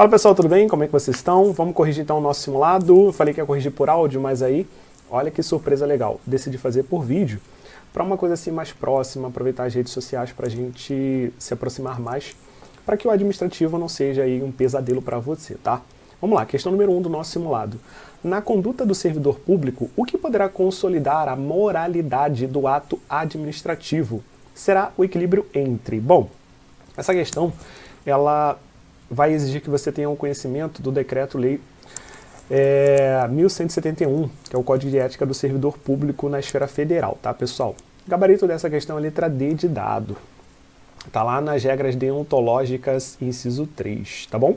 Fala pessoal, tudo bem? Como é que vocês estão? Vamos corrigir então o nosso simulado. Eu falei que ia corrigir por áudio, mas aí, olha que surpresa legal. Decidi fazer por vídeo, para uma coisa assim mais próxima, aproveitar as redes sociais para a gente se aproximar mais, para que o administrativo não seja aí um pesadelo para você, tá? Vamos lá, questão número 1 do nosso simulado. Na conduta do servidor público, o que poderá consolidar a moralidade do ato administrativo? Será o equilíbrio entre... Bom, essa questão, ela vai exigir que você tenha um conhecimento do Decreto-Lei 1171, que é o Código de Ética do Servidor Público na esfera federal, tá, pessoal? O gabarito dessa questão é a letra D de dado. Tá lá nas regras deontológicas, inciso 3, tá bom?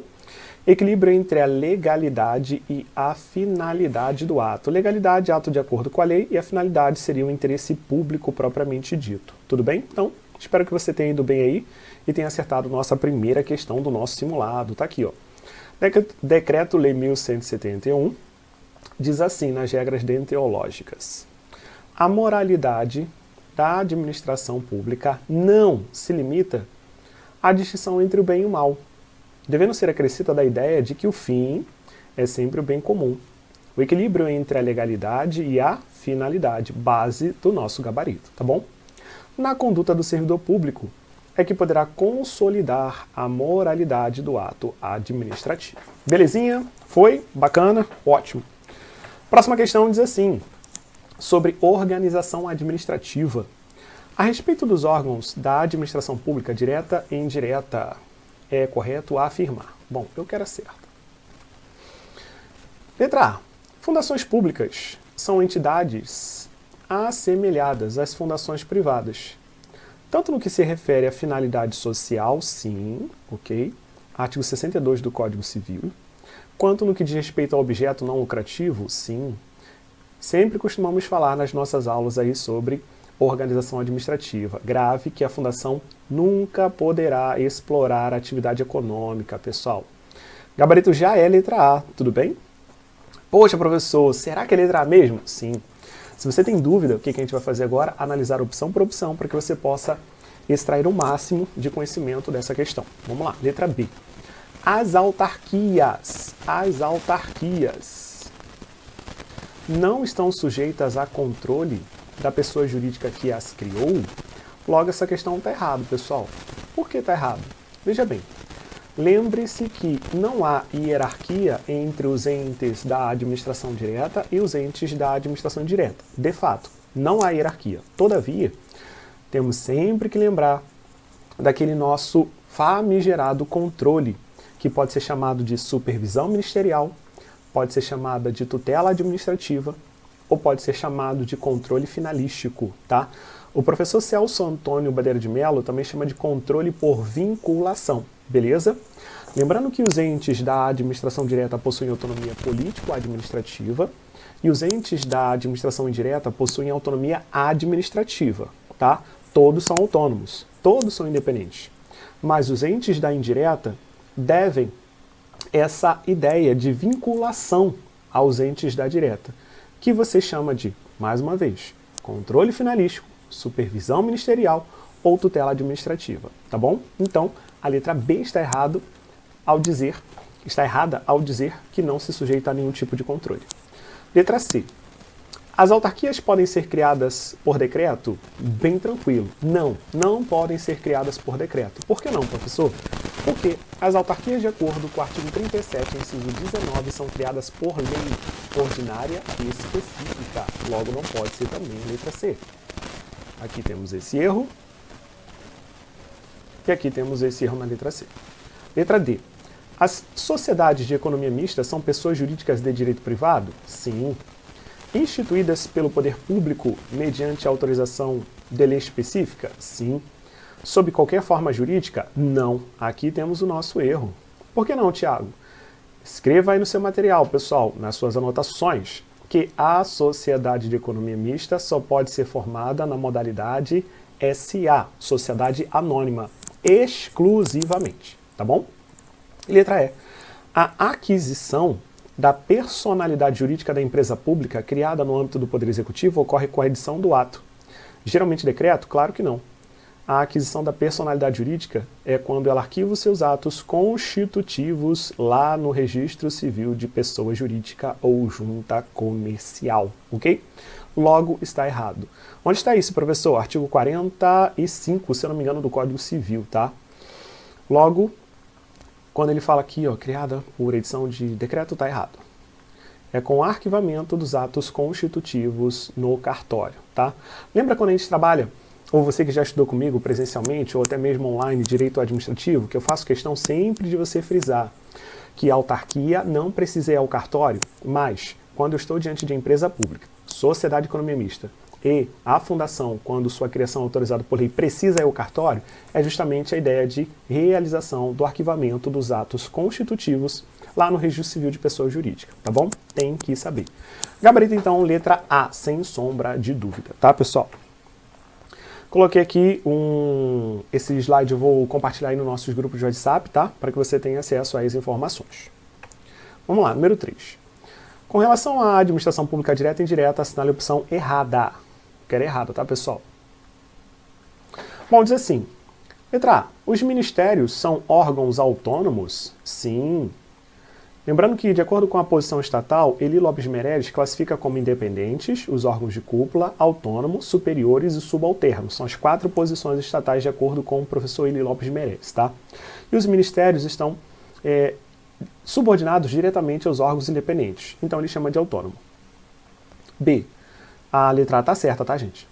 Equilíbrio entre a legalidade e a finalidade do ato. Legalidade, ato de acordo com a lei, e a finalidade seria o interesse público propriamente dito. Tudo bem? Então, espero que você tenha ido bem aí e tenha acertado nossa primeira questão do nosso simulado. Tá aqui, ó. Decreto-Lei 1171 diz assim nas regras deontológicas: a moralidade da administração pública não se limita à distinção entre o bem e o mal, devendo ser acrescida da ideia de que o fim é sempre o bem comum. O equilíbrio entre a legalidade e a finalidade, base do nosso gabarito, tá bom? Na conduta do servidor público é que poderá consolidar a moralidade do ato administrativo. Belezinha? Foi? Bacana? Ótimo. Próxima questão diz assim, sobre organização administrativa. A respeito dos órgãos da administração pública direta e indireta, é correto afirmar? Bom, eu quero a certa. Letra A. Fundações públicas são entidades assemelhadas às fundações privadas. Tanto no que se refere à finalidade social, sim, ok, artigo 62 do Código Civil, quanto no que diz respeito ao objeto não lucrativo, sim. Sempre costumamos falar nas nossas aulas aí sobre organização administrativa. Grave que a fundação nunca poderá explorar a atividade econômica, pessoal. Gabarito já é letra A, tudo bem? Poxa, professor, será que é letra A mesmo? Sim. Se você tem dúvida, o que a gente vai fazer agora? Analisar opção por opção para que você possa extrair o máximo de conhecimento dessa questão. Vamos lá, letra B. As autarquias não estão sujeitas a controle da pessoa jurídica que as criou? Logo, essa questão está errada, pessoal. Por que está errado? Veja bem, lembre-se que não há hierarquia entre os entes da administração direta e os entes da administração indireta. De fato, não há hierarquia. Todavia, temos sempre que lembrar daquele nosso famigerado controle, que pode ser chamado de supervisão ministerial, pode ser chamada de tutela administrativa, ou pode ser chamado de controle finalístico, tá? O professor Celso Antônio Badeira de Mello também chama de controle por vinculação, beleza? Lembrando que os entes da administração direta possuem autonomia político-administrativa e os entes da administração indireta possuem autonomia administrativa, tá? Todos são autônomos, todos são independentes. Mas os entes da indireta devem essa ideia de vinculação aos entes da direta, que você chama de, mais uma vez, controle finalístico, supervisão ministerial ou tutela administrativa, tá bom? Então, a letra B está errada ao dizer que não se sujeita a nenhum tipo de controle. Letra C. As autarquias podem ser criadas por decreto? Bem tranquilo. Não podem ser criadas por decreto. Por que não, professor? Porque as autarquias, de acordo com o artigo 37, inciso 19, são criadas por lei ordinária e específica. Logo, não pode ser também letra C. Aqui temos esse erro. E aqui temos esse erro na letra C. Letra D. As sociedades de economia mista são pessoas jurídicas de direito privado? Sim. Instituídas pelo poder público mediante autorização de lei específica? Sim. Sob qualquer forma jurídica? Não. Aqui temos o nosso erro. Por que não, Tiago? Escreva aí no seu material, pessoal, nas suas anotações, que a sociedade de economia mista só pode ser formada na modalidade SA, Sociedade Anônima, exclusivamente, tá bom? E letra E. A aquisição da personalidade jurídica da empresa pública criada no âmbito do Poder Executivo ocorre com a edição do ato. Geralmente decreto? Claro que não. A aquisição da personalidade jurídica é quando ela arquiva os seus atos constitutivos lá no registro civil de pessoa jurídica ou junta comercial, ok? Logo, está errado. Onde está isso, professor? Artigo 45, se eu não me engano, do Código Civil, tá? Logo, quando ele fala aqui, ó, criada por edição de decreto, está errado. É com arquivamento dos atos constitutivos no cartório, tá? Lembra quando a gente trabalha, ou você que já estudou comigo presencialmente, ou até mesmo online, direito administrativo, que eu faço questão sempre de você frisar que a autarquia não precisa ir ao cartório, mas quando eu estou diante de empresa pública, sociedade de economia mista, e a fundação, quando sua criação é autorizada por lei, precisa ir ao cartório, é justamente a ideia de realização do arquivamento dos atos constitutivos lá no registro civil de pessoa jurídica, tá bom? Tem que saber. Gabarito, então, letra A, sem sombra de dúvida, tá, pessoal? Coloquei aqui esse slide, eu vou compartilhar aí no nossos grupos de WhatsApp, tá? Para que você tenha acesso às informações. Vamos lá, número 3. Com relação à administração pública direta e indireta, assinale a opção errada. Quero errado, tá, pessoal? Bom, diz assim. Letra A. Os ministérios são órgãos autônomos? Sim. Lembrando que, de acordo com a posição estatal, Eli Lopes Meirelles classifica como independentes os órgãos de cúpula, autônomo, superiores e subalternos. São as 4 posições estatais de acordo com o professor Eli Lopes Meirelles, tá? E os ministérios estão subordinados diretamente aos órgãos independentes. Então ele chama de autônomo. B. A letra A está certa, tá, gente?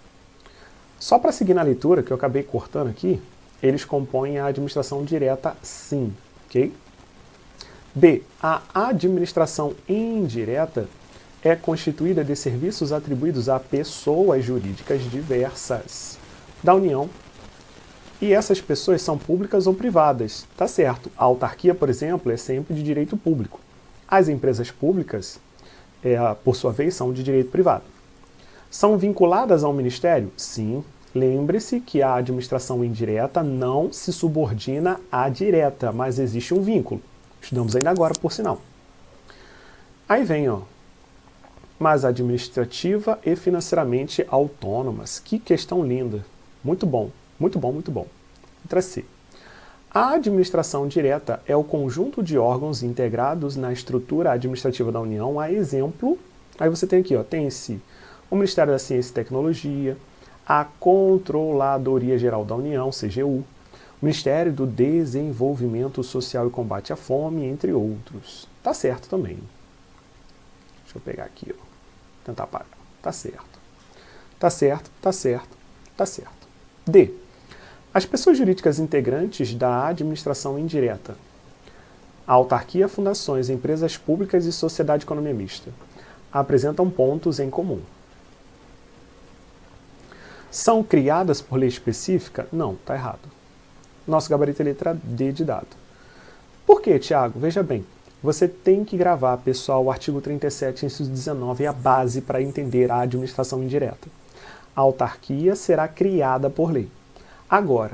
Só para seguir na leitura, que eu acabei cortando aqui, eles compõem a administração direta, sim, ok? B. A administração indireta é constituída de serviços atribuídos a pessoas jurídicas diversas da União, e essas pessoas são públicas ou privadas. Tá certo. A autarquia, por exemplo, é sempre de direito público. As empresas públicas, por sua vez, são de direito privado. São vinculadas ao Ministério? Sim. Lembre-se que a administração indireta não se subordina à direta, mas existe um vínculo. Estudamos ainda agora, por sinal. Aí vem, ó. Mas administrativa e financeiramente autônomas. Que questão linda. Muito bom, muito bom, muito bom. Letra C. A administração direta é o conjunto de órgãos integrados na estrutura administrativa da União, a exemplo, aí você tem aqui, ó, tem-se o Ministério da Ciência e Tecnologia, a Controladoria Geral da União, CGU, o Ministério do Desenvolvimento Social e Combate à Fome, entre outros. Tá certo também. Deixa eu pegar aqui, ó. Tentar parar. Tá certo. Tá certo, tá certo, tá certo. D. As pessoas jurídicas integrantes da administração indireta. A autarquia, fundações, empresas públicas e sociedade de economia mista apresentam pontos em comum. São criadas por lei específica? Não, tá errado. Nosso gabarito é letra D de dado. Por quê, Tiago? Veja bem, você tem que gravar, pessoal, o artigo 37, inciso 19, a base para entender a administração indireta. A autarquia será criada por lei. Agora,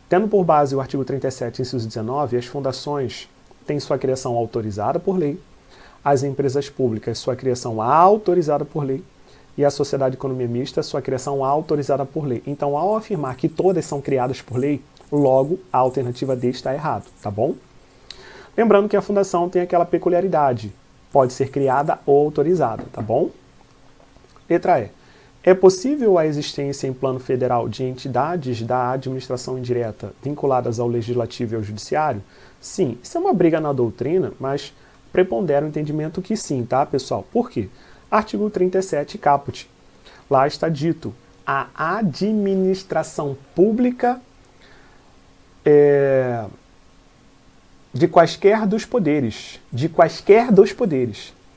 tendo por base o artigo 37, inciso 19, as fundações têm sua criação autorizada por lei, as empresas públicas, sua criação autorizada por lei, e a sociedade de economia mista, sua criação autorizada por lei. Então, ao afirmar que todas são criadas por lei, logo, a alternativa D está errado, tá bom? Lembrando que a fundação tem aquela peculiaridade, pode ser criada ou autorizada, tá bom? Letra E. É possível a existência em plano federal de entidades da administração indireta vinculadas ao legislativo e ao judiciário? Sim, isso é uma briga na doutrina, mas prepondera o entendimento que sim, tá, pessoal? Por quê? Artigo 37, caput. Lá está dito, a administração pública de quaisquer dos poderes,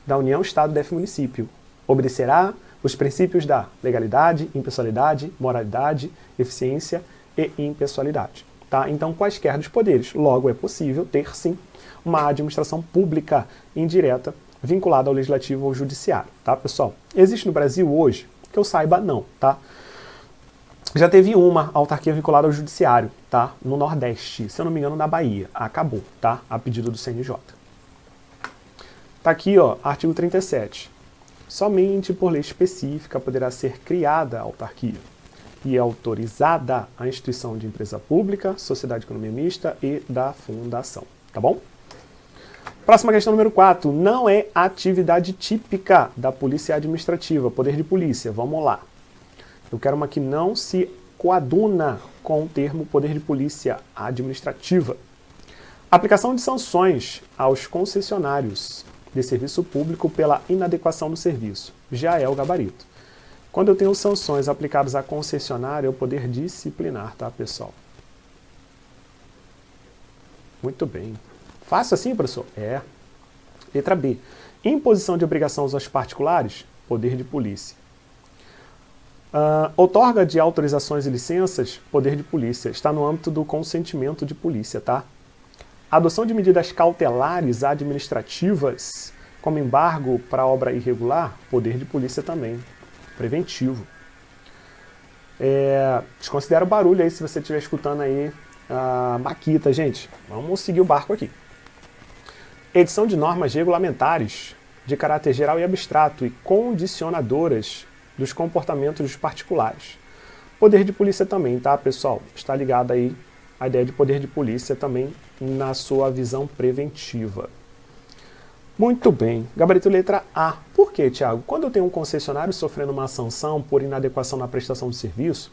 da União, Estado, DF, município, obedecerá os princípios da legalidade, impessoalidade, moralidade, eficiência e impessoalidade. Tá? Então, quaisquer dos poderes. Logo, é possível ter, sim, uma administração pública indireta vinculada ao legislativo ou ao judiciário. Tá, pessoal? Existe no Brasil hoje? Que eu saiba, não. Tá? Já teve uma autarquia vinculada ao judiciário, tá? No Nordeste, se eu não me engano, na Bahia. Acabou, tá? A pedido do CNJ. Tá aqui, ó, artigo 37. Somente por lei específica poderá ser criada a autarquia. e é autorizada a instituição de empresa pública, sociedade de economia mista e da fundação, tá bom? Próxima questão número 4. Não é atividade típica da polícia administrativa, poder de polícia. Vamos lá. Eu quero uma que não se coaduna com o termo poder de polícia administrativa. Aplicação de sanções aos concessionários de serviço público pela inadequação do serviço. Já é o gabarito. Quando eu tenho sanções aplicadas a concessionário, é o poder disciplinar, tá, pessoal? Muito bem. Fácil assim, professor? É. Letra B. Imposição de obrigações aos particulares, poder de polícia. Outorga de autorizações e licenças, poder de polícia. Está no âmbito do consentimento de polícia, tá? Adoção de medidas cautelares administrativas, como embargo para obra irregular, poder de polícia também. Preventivo. Desconsidera o barulho aí se você estiver escutando aí a maquita, gente. Vamos seguir o barco aqui. Edição de normas regulamentares de caráter geral e abstrato e condicionadoras dos comportamentos dos particulares. Poder de polícia também, tá, pessoal? Está ligado aí a ideia de poder de polícia também na sua visão preventiva. Muito bem. Gabarito letra A. Por quê, Tiago? Quando eu tenho um concessionário sofrendo uma sanção por inadequação na prestação de serviço,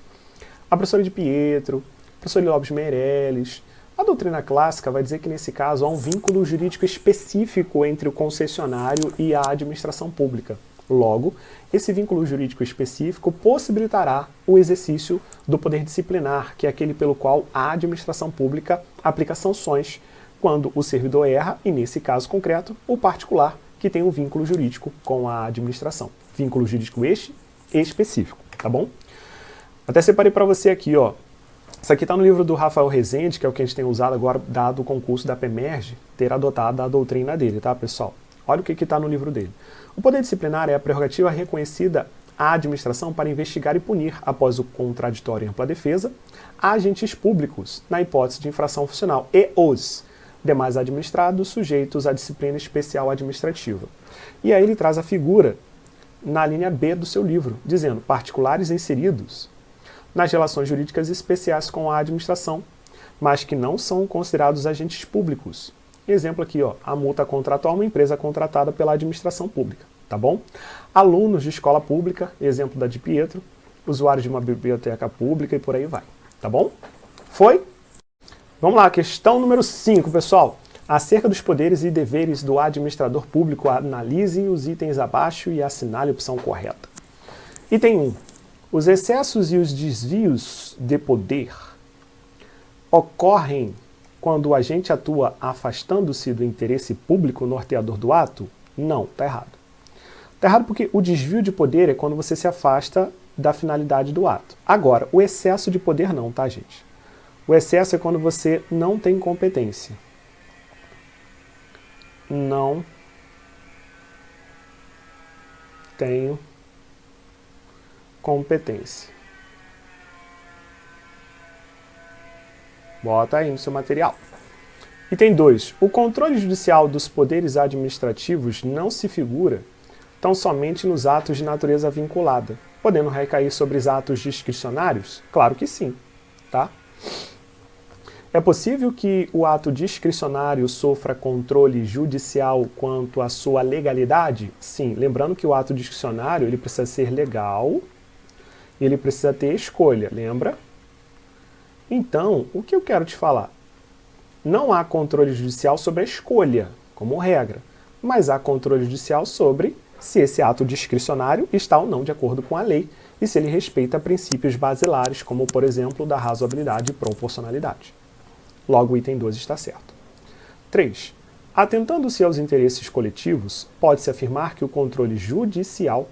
a professora de Pietro, a professora Lopes Meirelles, a doutrina clássica vai dizer que nesse caso há um vínculo jurídico específico entre o concessionário e a administração pública. Logo, esse vínculo jurídico específico possibilitará o exercício do poder disciplinar, que é aquele pelo qual a administração pública aplica sanções quando o servidor erra, e nesse caso concreto, o particular, que tem um vínculo jurídico com a administração. Vínculo jurídico este específico, tá bom? Até separei para você aqui, ó. Isso aqui está no livro do Rafael Rezende, que é o que a gente tem usado agora, dado o concurso da PEMERGE, ter adotado a doutrina dele, tá, pessoal? Olha o que está no livro dele. O poder disciplinar é a prerrogativa reconhecida à administração para investigar e punir, após o contraditório e ampla defesa, agentes públicos, na hipótese de infração funcional, e os demais administrados sujeitos à disciplina especial administrativa. E aí ele traz a figura na linha B do seu livro, dizendo particulares inseridos nas relações jurídicas especiais com a administração, mas que não são considerados agentes públicos. Exemplo aqui, ó, a multa contratual é uma empresa contratada pela administração pública, tá bom? Alunos de escola pública, exemplo da de Pietro, usuários de uma biblioteca pública e por aí vai, tá bom? Foi? Vamos lá, questão número 5, pessoal. Acerca dos poderes e deveres do administrador público, analise os itens abaixo e assinale a opção correta. Item 1. Os excessos e os desvios de poder ocorrem quando o agente atua afastando-se do interesse público norteador do ato? Não, tá errado. Tá errado porque o desvio de poder é quando você se afasta da finalidade do ato. Agora, o excesso de poder não, tá, gente? O excesso é quando você não tem competência. Não tenho competência. Bota aí no seu material. Item 2. O controle judicial dos poderes administrativos não se figura tão somente nos atos de natureza vinculada, podendo recair sobre os atos discricionários? Claro que sim, tá? É possível que o ato discricionário sofra controle judicial quanto à sua legalidade? Sim, lembrando que o ato discricionário ele precisa ser legal e ele precisa ter escolha, lembra? Então, o que eu quero te falar? Não há controle judicial sobre a escolha, como regra, mas há controle judicial sobre se esse ato discricionário está ou não de acordo com a lei e se ele respeita princípios basilares, como, por exemplo, da razoabilidade e proporcionalidade. Logo, o item 2 está certo. 3. Atentando-se aos interesses coletivos, pode-se afirmar que o controle judicial...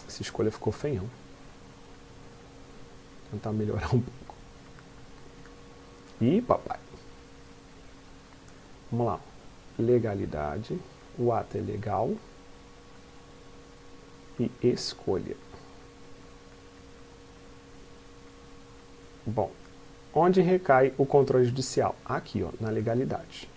Essa escolha ficou feião. Vou tentar melhorar um pouco. Ih, papai. Vamos lá. Legalidade. O ato é legal. E escolha. Bom. Onde recai o controle judicial? Aqui, ó, na legalidade.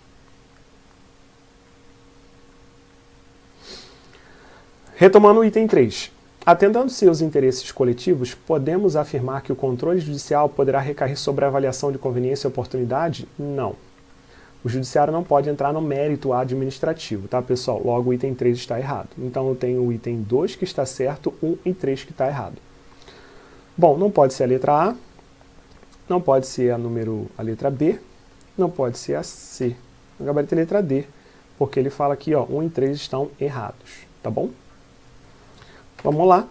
Retomando o item 3. Atendendo-se aos interesses coletivos, podemos afirmar que o controle judicial poderá recair sobre a avaliação de conveniência e oportunidade? Não. O judiciário não pode entrar no mérito administrativo, tá, pessoal? Logo, o item 3 está errado. Então, eu tenho o item 2 que está certo, 1 e 3 que está errado. Bom, não pode ser a letra A, não pode ser a letra B, não pode ser a C. O gabarito é a letra D, porque ele fala aqui, ó, 1 e 3 estão errados, tá bom? Vamos lá.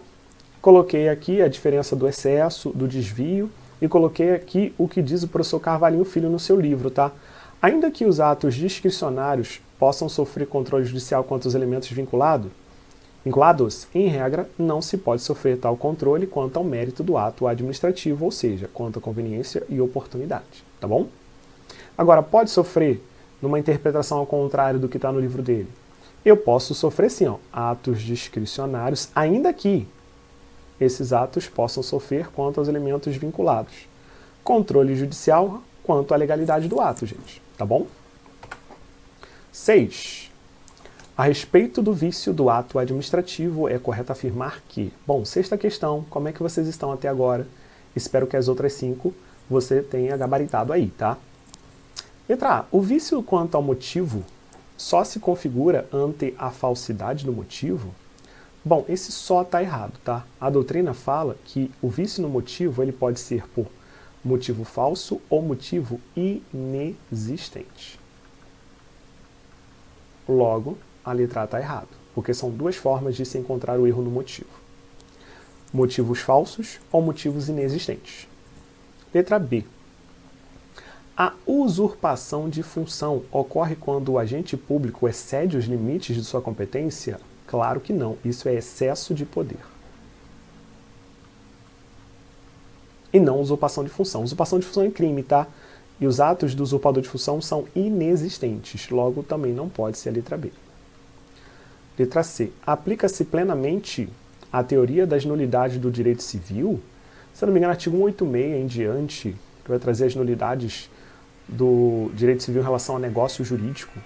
Coloquei aqui a diferença do excesso, do desvio, e coloquei aqui o que diz o professor Carvalhinho Filho no seu livro, tá? Ainda que os atos discricionários possam sofrer controle judicial quanto aos elementos vinculados, em regra, não se pode sofrer tal controle quanto ao mérito do ato administrativo, ou seja, quanto à conveniência e oportunidade, tá bom? Agora, pode sofrer numa interpretação ao contrário do que está no livro dele? Eu posso sofrer sim, ó, atos discricionários, ainda que esses atos possam sofrer quanto aos elementos vinculados. Controle judicial quanto à legalidade do ato, gente, tá bom? 6. A respeito do vício do ato administrativo, é correto afirmar que... Bom, sexta questão, como é que vocês estão até agora? Espero que as outras 5 você tenha gabaritado aí, tá? Letra A. O vício quanto ao motivo só se configura ante a falsidade do motivo? Bom, esse só está errado, tá? A doutrina fala que o vício no motivo ele pode ser por motivo falso ou motivo inexistente. Logo, a letra A está errada, porque são duas formas de se encontrar o erro no motivo. Motivos falsos ou motivos inexistentes. Letra B. A usurpação de função ocorre quando o agente público excede os limites de sua competência? Claro que não, isso é excesso de poder. E não usurpação de função. Usurpação de função é crime, tá? E os atos do usurpador de função são inexistentes, logo também não pode ser a letra B. Letra C. Aplica-se plenamente a teoria das nulidades do direito civil? Se eu não me engano, artigo 186 em diante, que vai trazer as nulidades do direito civil em relação a negócio jurídico.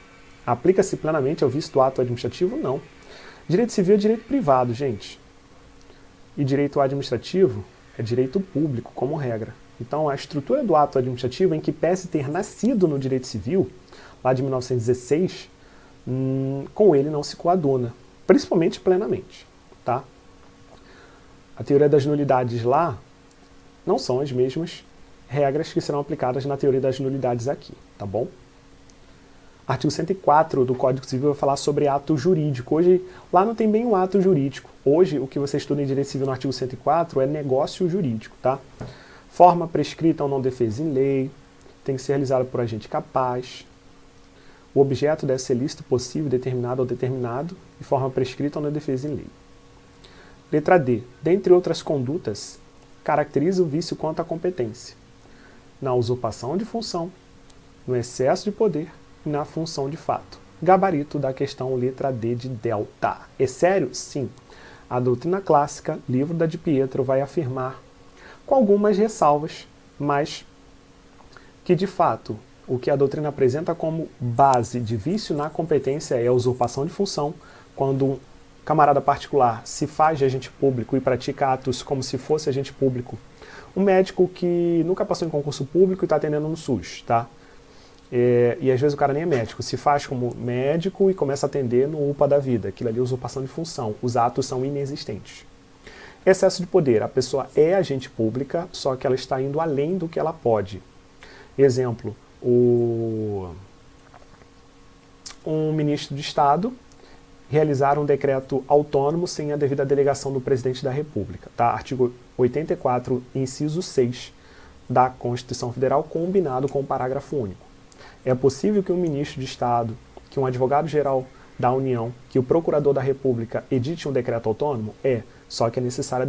Aplica-se plenamente ao vício do ato administrativo? Não. Direito civil é direito privado, gente. E direito administrativo é direito público, como regra. Então, a estrutura do ato administrativo, em que pese ter nascido no direito civil, lá de 1916, com ele não se coaduna, principalmente plenamente, tá? A teoria das nulidades lá não são as mesmas regras que serão aplicadas na teoria das nulidades aqui, tá bom? Artigo 104 do Código Civil vai falar sobre ato jurídico. Hoje, lá não tem bem um ato jurídico. Hoje, o que você estuda em Direito Civil no artigo 104 é negócio jurídico, tá? Forma prescrita ou não defesa em lei, tem que ser realizada por agente capaz. O objeto deve ser lícito, possível, determinado ou determinado, de forma prescrita ou não defesa em lei. Letra D. Dentre outras condutas, caracteriza o vício quanto à competência. Na usurpação de função, no excesso de poder e na função de fato. Gabarito da questão letra D de delta. É sério? Sim. A doutrina clássica, livro da Di Pietro, vai afirmar, com algumas ressalvas, mas que de fato o que a doutrina apresenta como base de vício na competência é a usurpação de função, quando um camarada particular se faz de agente público e pratica atos como se fosse agente público. Um médico que nunca passou em concurso público e está atendendo no SUS, tá? E às vezes o cara nem é médico, se faz como médico e começa a atender no UPA da vida. Aquilo ali é usurpação de função, os atos são inexistentes. Excesso de poder, a pessoa é agente pública, só que ela está indo além do que ela pode. Exemplo, um ministro de Estado realizar um decreto autônomo sem a devida delegação do presidente da República. Tá? Artigo 84, inciso 6 da Constituição Federal, combinado com o parágrafo único. É possível que um ministro de Estado, que um advogado-geral da União, que o procurador da República edite um decreto autônomo? Só que é necessária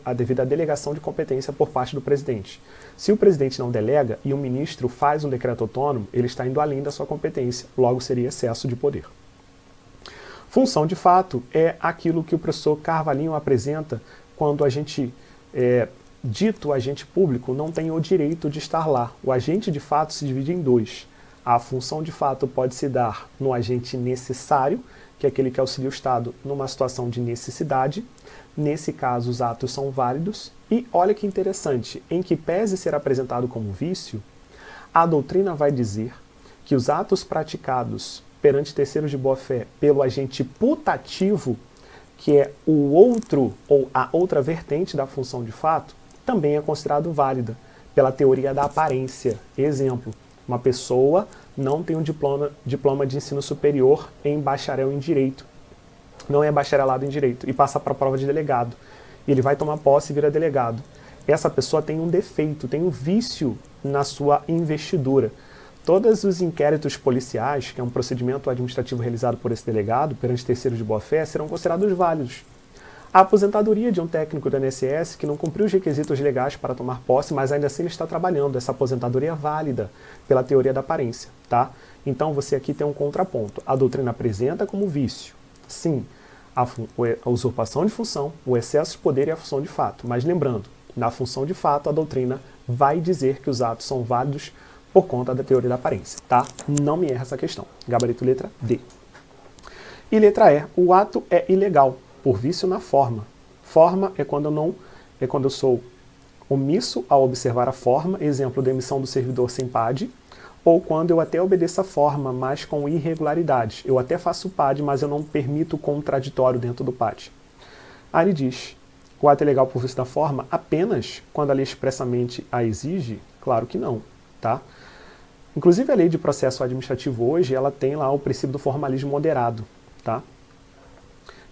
a devida delegação de competência por parte do presidente. Se o presidente não delega e o ministro faz um decreto autônomo, ele está indo além da sua competência, logo seria excesso de poder. Função de fato é aquilo que o professor Carvalhinho apresenta quando a gente, dito agente público, não tem o direito de estar lá. O agente de fato se divide em dois. A função de fato pode se dar no agente necessário, que é aquele que auxilia o Estado numa situação de necessidade, Nesse caso, os atos são válidos. E olha que interessante, em que pese ser apresentado como vício, a doutrina vai dizer que os atos praticados perante terceiros de boa-fé pelo agente putativo, que é o outro ou a outra vertente da função de fato, também é considerado válida pela teoria da aparência. Exemplo, uma pessoa não tem um diploma de ensino superior em bacharel em direito, não é bacharelado em direito, e passa para a prova de delegado. E ele vai tomar posse e vira delegado. Essa pessoa tem um defeito, tem um vício na sua investidura. Todos os inquéritos policiais, que é um procedimento administrativo realizado por esse delegado perante terceiros de boa-fé, serão considerados válidos. A aposentadoria de um técnico do INSS que não cumpriu os requisitos legais para tomar posse, mas ainda assim ele está trabalhando, essa aposentadoria é válida pela teoria da aparência, tá? Então você aqui tem um contraponto. A doutrina apresenta como vício, sim, a usurpação de função, o excesso de poder e a função de fato. Mas lembrando, na função de fato, a doutrina vai dizer que os atos são válidos por conta da teoria da aparência, tá? Não me erra essa questão. Gabarito letra D. E letra E, o ato é ilegal, por vício na forma. Forma é quando eu sou omisso ao observar a forma, exemplo, demissão do servidor sem PAD, ou quando eu até obedeço a forma, mas com irregularidade. Eu até faço o PAD, mas eu não permito o contraditório dentro do PAD. Aí ele diz, o ato é legal por vício da forma apenas quando a lei expressamente a exige? Claro que não, tá? Inclusive a lei de processo administrativo hoje, ela tem lá o princípio do formalismo moderado, tá?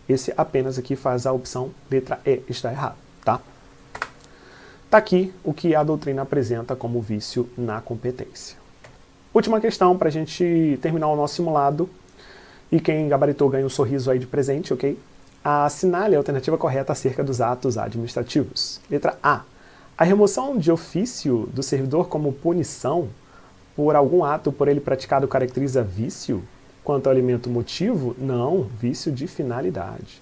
Esse apenas aqui faz a opção letra E, está errado, tá? Tá aqui o que a doutrina apresenta como vício na competência. Última questão para a gente terminar o nosso simulado. E quem gabaritou ganha um sorriso aí de presente, ok? Assinale a alternativa correta acerca dos atos administrativos. Letra A. A remoção de ofício do servidor como punição por algum ato por ele praticado caracteriza vício? Quanto ao elemento motivo, não, vício de finalidade.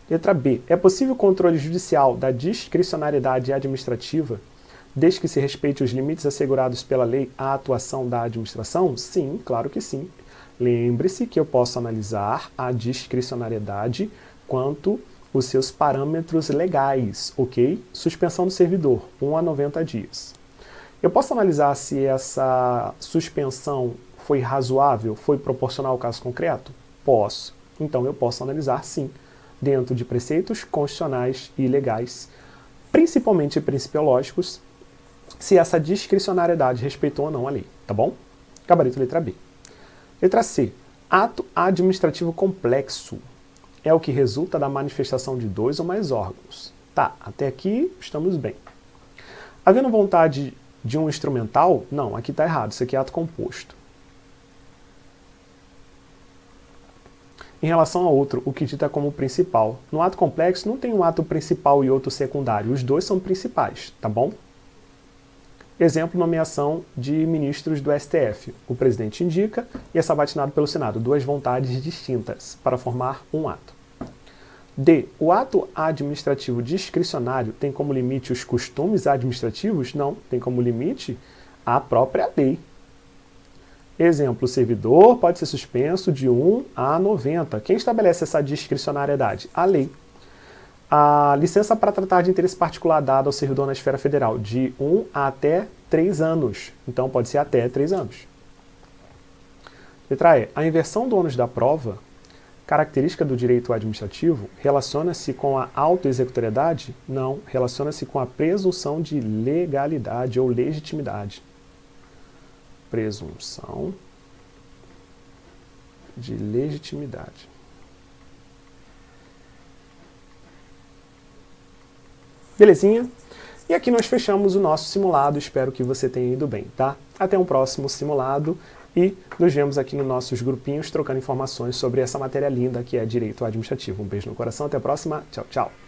Letra B. É possível o controle judicial da discricionariedade administrativa, desde que se respeite os limites assegurados pela lei à atuação da administração? Sim, claro que sim. Lembre-se que eu posso analisar a discricionariedade quanto os seus parâmetros legais, ok? Suspensão do servidor, 1 a 90 dias. Eu posso analisar se essa suspensão foi razoável, foi proporcional ao caso concreto? Posso. Então eu posso analisar sim, dentro de preceitos constitucionais e legais, principalmente principiológicos, se essa discricionariedade respeitou ou não a lei, tá bom? Gabarito letra B. Letra C. Ato administrativo complexo é o que resulta da manifestação de 2 ou mais órgãos. Tá, até aqui estamos bem. Havendo vontade de um instrumental? Não, aqui está errado, isso aqui é ato composto. Em relação ao outro, o que dita como principal. No ato complexo não tem um ato principal e outro secundário, os dois são principais, tá bom? Exemplo, nomeação de ministros do STF. O presidente indica e é sabatinado pelo Senado, 2 vontades distintas para formar um ato. D. O ato administrativo discricionário tem como limite os costumes administrativos? Não, tem como limite a própria lei. Exemplo, o servidor pode ser suspenso de 1 a 90. Quem estabelece essa discricionariedade? A lei. A licença para tratar de interesse particular dada ao servidor na esfera federal, de 1 a até 3 anos. Então, pode ser até 3 anos. Letra E. A inversão do ônus da prova, característica do direito administrativo, relaciona-se com a autoexecutoriedade? Não, relaciona-se com a presunção de legalidade ou legitimidade. Presunção de legitimidade. Belezinha? E aqui nós fechamos o nosso simulado, espero que você tenha ido bem, tá? Até um próximo simulado e nos vemos aqui nos nossos grupinhos trocando informações sobre essa matéria linda que é Direito Administrativo. Um beijo no coração, até a próxima, tchau, tchau!